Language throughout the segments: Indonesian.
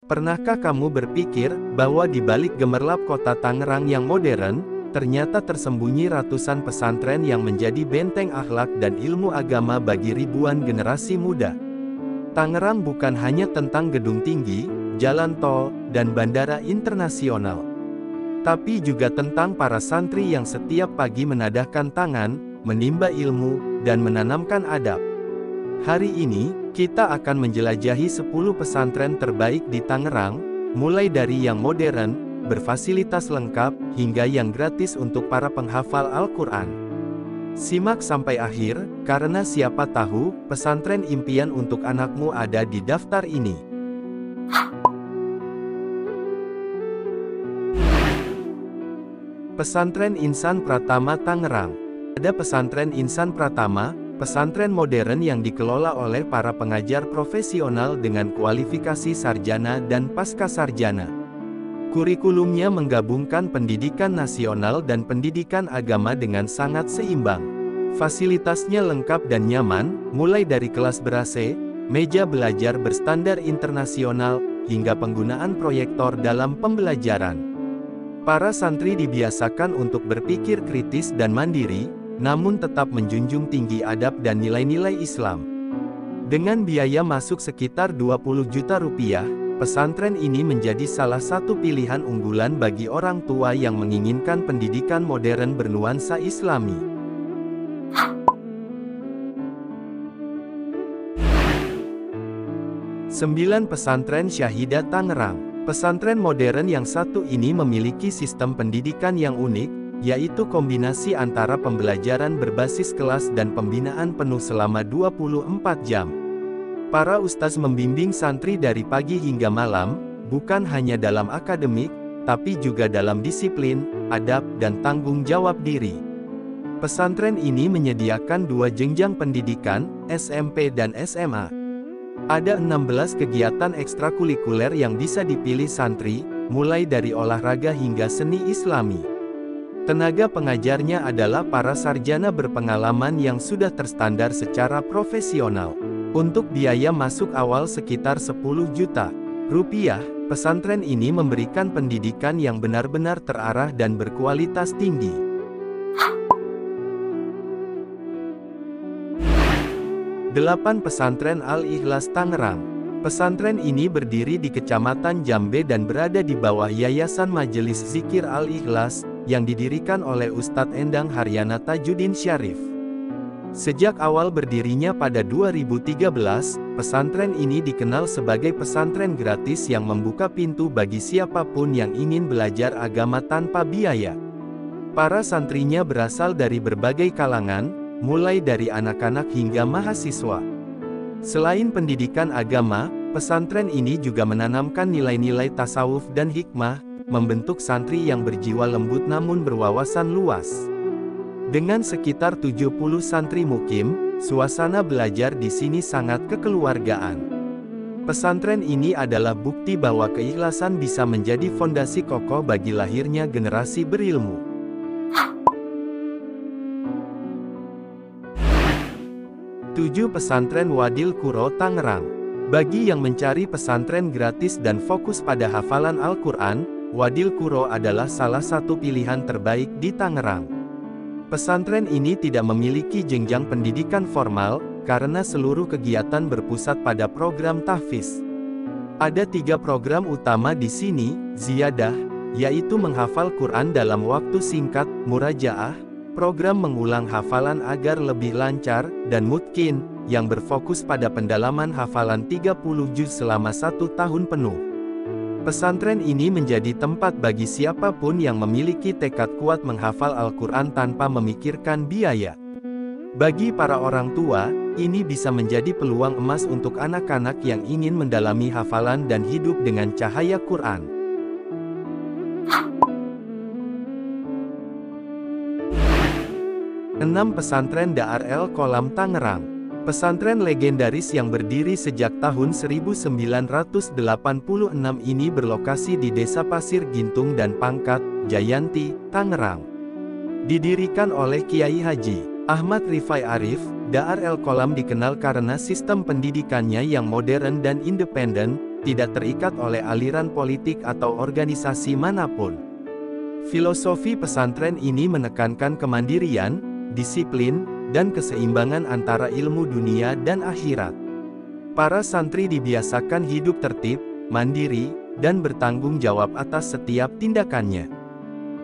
Pernahkah kamu berpikir bahwa di balik gemerlap kota Tangerang yang modern, ternyata tersembunyi ratusan pesantren yang menjadi benteng akhlak dan ilmu agama bagi ribuan generasi muda? Tangerang bukan hanya tentang gedung tinggi, jalan tol, dan bandara internasional, tapi juga tentang para santri yang setiap pagi menadahkan tangan, menimba ilmu, dan menanamkan adab. Hari ini, kita akan menjelajahi 10 pesantren terbaik di Tangerang, mulai dari yang modern, berfasilitas lengkap, hingga yang gratis untuk para penghafal Al-Quran. Simak sampai akhir, karena siapa tahu, pesantren impian untuk anakmu ada di daftar ini. Pesantren Insan Pratama Tangerang. Ada Pesantren Insan Pratama, pesantren modern yang dikelola oleh para pengajar profesional dengan kualifikasi sarjana dan pascasarjana. Kurikulumnya menggabungkan pendidikan nasional dan pendidikan agama dengan sangat seimbang. Fasilitasnya lengkap dan nyaman, mulai dari kelas ber-AC, meja belajar berstandar internasional, hingga penggunaan proyektor dalam pembelajaran. Para santri dibiasakan untuk berpikir kritis dan mandiri, namun tetap menjunjung tinggi adab dan nilai-nilai Islam. Dengan biaya masuk sekitar 20 juta rupiah, pesantren ini menjadi salah satu pilihan unggulan bagi orang tua yang menginginkan pendidikan modern bernuansa Islami. Sembilan Pesantren Syahidah Tangerang. Pesantren modern yang satu ini memiliki sistem pendidikan yang unik, yaitu kombinasi antara pembelajaran berbasis kelas dan pembinaan penuh selama 24 jam. Para ustaz membimbing santri dari pagi hingga malam, bukan hanya dalam akademik, tapi juga dalam disiplin, adab, dan tanggung jawab diri. Pesantren ini menyediakan 2 jenjang pendidikan, SMP dan SMA. Ada 16 kegiatan ekstrakurikuler yang bisa dipilih santri, mulai dari olahraga hingga seni Islami. Tenaga pengajarnya adalah para sarjana berpengalaman yang sudah terstandar secara profesional. Untuk biaya masuk awal sekitar 10 juta rupiah, pesantren ini memberikan pendidikan yang benar-benar terarah dan berkualitas tinggi. 8 Pesantren Al-Ikhlas Tangerang. Pesantren ini berdiri di Kecamatan Jambe dan berada di bawah Yayasan Majelis Zikir Al-Ikhlas, yang didirikan oleh Ustadz Endang Haryana Tajuddin Syarif. Sejak awal berdirinya pada 2013, pesantren ini dikenal sebagai pesantren gratis yang membuka pintu bagi siapapun yang ingin belajar agama tanpa biaya. Para santrinya berasal dari berbagai kalangan, mulai dari anak-anak hingga mahasiswa. Selain pendidikan agama, pesantren ini juga menanamkan nilai-nilai tasawuf dan hikmah, membentuk santri yang berjiwa lembut namun berwawasan luas. Dengan sekitar 70 santri mukim, suasana belajar di sini sangat kekeluargaan. Pesantren ini adalah bukti bahwa keikhlasan bisa menjadi fondasi kokoh bagi lahirnya generasi berilmu. 7 Pesantren Wadil Quro Tangerang. Bagi yang mencari pesantren gratis dan fokus pada hafalan Al-Quran, Wadil Quro adalah salah satu pilihan terbaik di Tangerang. Pesantren ini tidak memiliki jenjang pendidikan formal, karena seluruh kegiatan berpusat pada program tahfiz. Ada 3 program utama di sini, ziyadah, yaitu menghafal Quran dalam waktu singkat, murajaah, program mengulang hafalan agar lebih lancar, dan mutkin, yang berfokus pada pendalaman hafalan 30 juz selama 1 tahun penuh. Pesantren ini menjadi tempat bagi siapapun yang memiliki tekad kuat menghafal Al-Quran tanpa memikirkan biaya. Bagi para orang tua, ini bisa menjadi peluang emas untuk anak-anak yang ingin mendalami hafalan dan hidup dengan cahaya Quran. 6 Pesantren Darul Qolam Tangerang. Pesantren legendaris yang berdiri sejak tahun 1986 ini berlokasi di Desa Pasir Gintung dan Pangkat, Jayanti, Tangerang. Didirikan oleh Kiai Haji Ahmad Rifai Arif, Darul Qolam dikenal karena sistem pendidikannya yang modern dan independen, tidak terikat oleh aliran politik atau organisasi manapun. Filosofi pesantren ini menekankan kemandirian, disiplin, dan keseimbangan antara ilmu dunia dan akhirat. Para santri dibiasakan hidup tertib, mandiri, dan bertanggung jawab atas setiap tindakannya.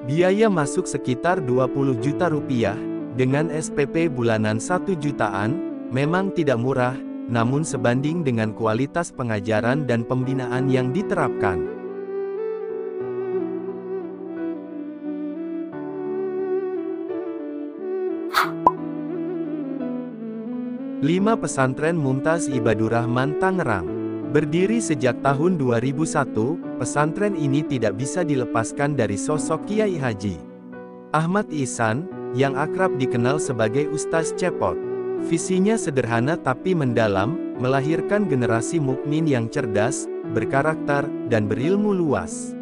Biaya masuk sekitar 20 juta rupiah, dengan SPP bulanan 1 jutaan, memang tidak murah, namun sebanding dengan kualitas pengajaran dan pembinaan yang diterapkan. Lima Pesantren Mumtaz Ibadur Rahman Tangerang. Berdiri sejak tahun 2001, pesantren ini tidak bisa dilepaskan dari sosok Kiai Haji Ahmad Ihsan, yang akrab dikenal sebagai Ustaz Cepot. Visinya sederhana tapi mendalam, melahirkan generasi mukmin yang cerdas, berkarakter, dan berilmu luas.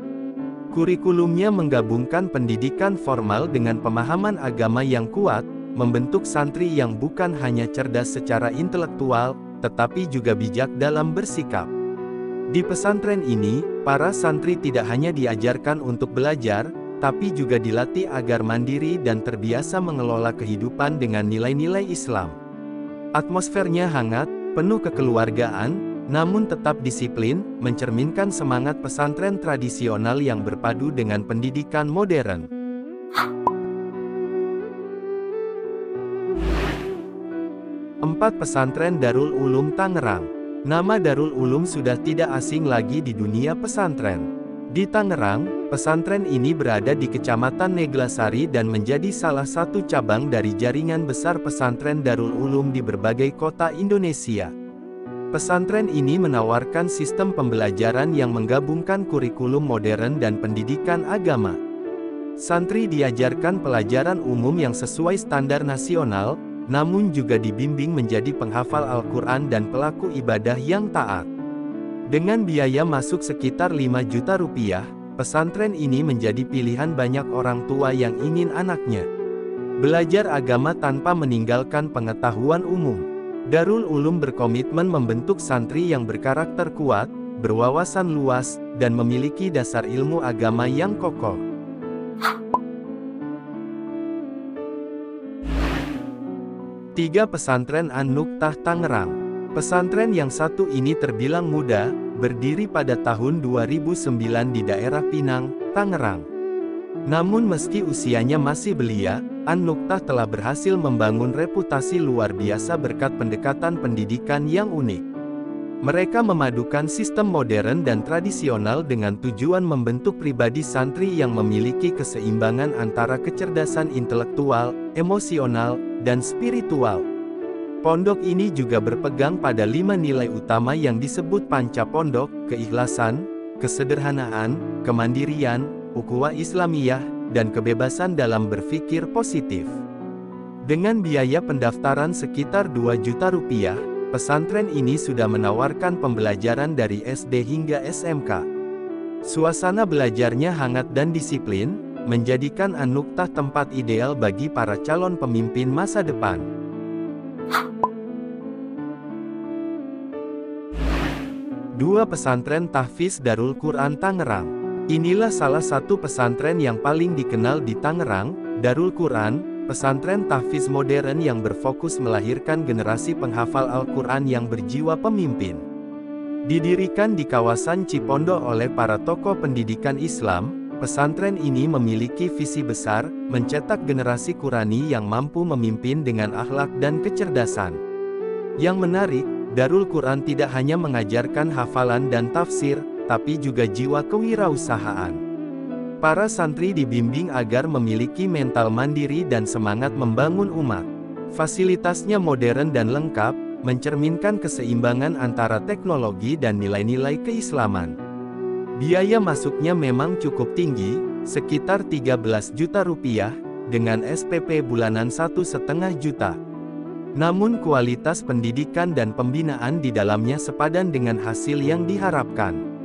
Kurikulumnya menggabungkan pendidikan formal dengan pemahaman agama yang kuat, membentuk santri yang bukan hanya cerdas secara intelektual, tetapi juga bijak dalam bersikap. Di pesantren ini, para santri tidak hanya diajarkan untuk belajar, tapi juga dilatih agar mandiri dan terbiasa mengelola kehidupan dengan nilai-nilai Islam. Atmosfernya hangat, penuh kekeluargaan, namun tetap disiplin, mencerminkan semangat pesantren tradisional yang berpadu dengan pendidikan modern. Empat Pesantren Darul Ulum Tangerang. Nama Darul Ulum sudah tidak asing lagi di dunia pesantren. Di Tangerang, pesantren ini berada di Kecamatan Neglasari dan menjadi salah satu cabang dari jaringan besar pesantren Darul Ulum di berbagai kota Indonesia. Pesantren ini menawarkan sistem pembelajaran yang menggabungkan kurikulum modern dan pendidikan agama. Santri diajarkan pelajaran umum yang sesuai standar nasional, namun juga dibimbing menjadi penghafal Al-Quran dan pelaku ibadah yang taat. Dengan biaya masuk sekitar 5 juta rupiah, pesantren ini menjadi pilihan banyak orang tua yang ingin anaknya belajar agama tanpa meninggalkan pengetahuan umum. Darul Ulum berkomitmen membentuk santri yang berkarakter kuat, berwawasan luas, dan memiliki dasar ilmu agama yang kokoh. Tiga Pesantren An-Nuktah Tangerang. Pesantren yang satu ini terbilang muda, berdiri pada tahun 2009 di daerah Pinang, Tangerang. Namun meski usianya masih belia, An-Nuktah telah berhasil membangun reputasi luar biasa berkat pendekatan pendidikan yang unik. Mereka memadukan sistem modern dan tradisional dengan tujuan membentuk pribadi santri yang memiliki keseimbangan antara kecerdasan intelektual, emosional, dan spiritual. Pondok ini juga berpegang pada 5 nilai utama yang disebut panca pondok: keikhlasan, kesederhanaan, kemandirian, ukhuwah Islamiyah, dan kebebasan dalam berpikir positif. Dengan biaya pendaftaran sekitar 2 juta rupiah, pesantren ini sudah menawarkan pembelajaran dari SD hingga SMK. Suasana belajarnya hangat dan disiplin, menjadikan An-Nuktah tempat ideal bagi para calon pemimpin masa depan. Dua Pesantren Tahfiz Darul Quran Tangerang. Inilah salah satu pesantren yang paling dikenal di Tangerang, Darul Quran, pesantren tahfiz modern yang berfokus melahirkan generasi penghafal Al-Quran yang berjiwa pemimpin. Didirikan di kawasan Cipondo oleh para tokoh pendidikan Islam, pesantren ini memiliki visi besar, mencetak generasi Qurani yang mampu memimpin dengan akhlak dan kecerdasan. Yang menarik, Darul Quran tidak hanya mengajarkan hafalan dan tafsir, tapi juga jiwa kewirausahaan. Para santri dibimbing agar memiliki mental mandiri dan semangat membangun umat. Fasilitasnya modern dan lengkap, mencerminkan keseimbangan antara teknologi dan nilai-nilai keislaman. Biaya masuknya memang cukup tinggi, sekitar 13 juta rupiah, dengan SPP bulanan 1,5 juta. Namun kualitas pendidikan dan pembinaan di dalamnya sepadan dengan hasil yang diharapkan.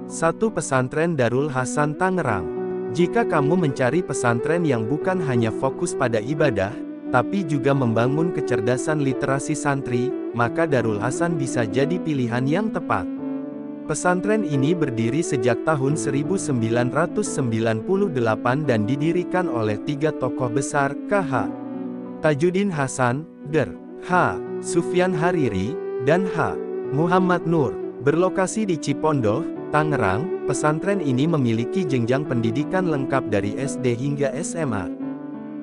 Satu Pesantren Darul Hasan Tangerang. Jika kamu mencari pesantren yang bukan hanya fokus pada ibadah, tapi juga membangun kecerdasan literasi santri, maka Darul Hasan bisa jadi pilihan yang tepat. Pesantren ini berdiri sejak tahun 1998 dan didirikan oleh 3 tokoh besar, K.H. Tajuddin Hasan, Dr. H. Sufyan Hariri, dan H. Muhammad Nur. Berlokasi di Cipondoh, Tangerang, pesantren ini memiliki jenjang pendidikan lengkap dari SD hingga SMA.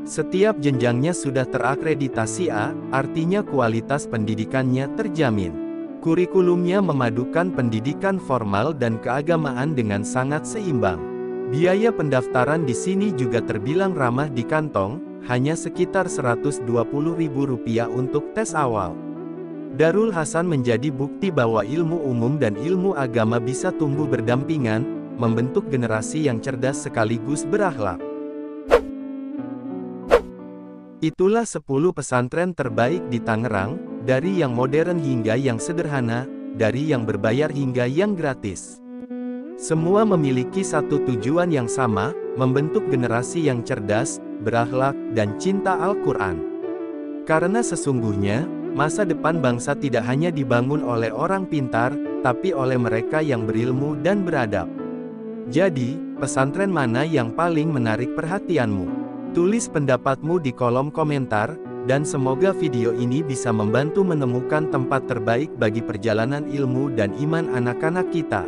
Setiap jenjangnya sudah terakreditasi A, artinya kualitas pendidikannya terjamin. Kurikulumnya memadukan pendidikan formal dan keagamaan dengan sangat seimbang. Biaya pendaftaran di sini juga terbilang ramah di kantong, hanya sekitar Rp120.000 untuk tes awal. Darul Hasan menjadi bukti bahwa ilmu umum dan ilmu agama bisa tumbuh berdampingan, membentuk generasi yang cerdas sekaligus berakhlak. Itulah 10 pesantren terbaik di Tangerang, dari yang modern hingga yang sederhana, dari yang berbayar hingga yang gratis. Semua memiliki satu tujuan yang sama, membentuk generasi yang cerdas, berakhlak, dan cinta Al-Quran. Karena sesungguhnya, masa depan bangsa tidak hanya dibangun oleh orang pintar, tapi oleh mereka yang berilmu dan beradab. Jadi, pesantren mana yang paling menarik perhatianmu? Tulis pendapatmu di kolom komentar, dan semoga video ini bisa membantu menemukan tempat terbaik bagi perjalanan ilmu dan iman anak-anak kita.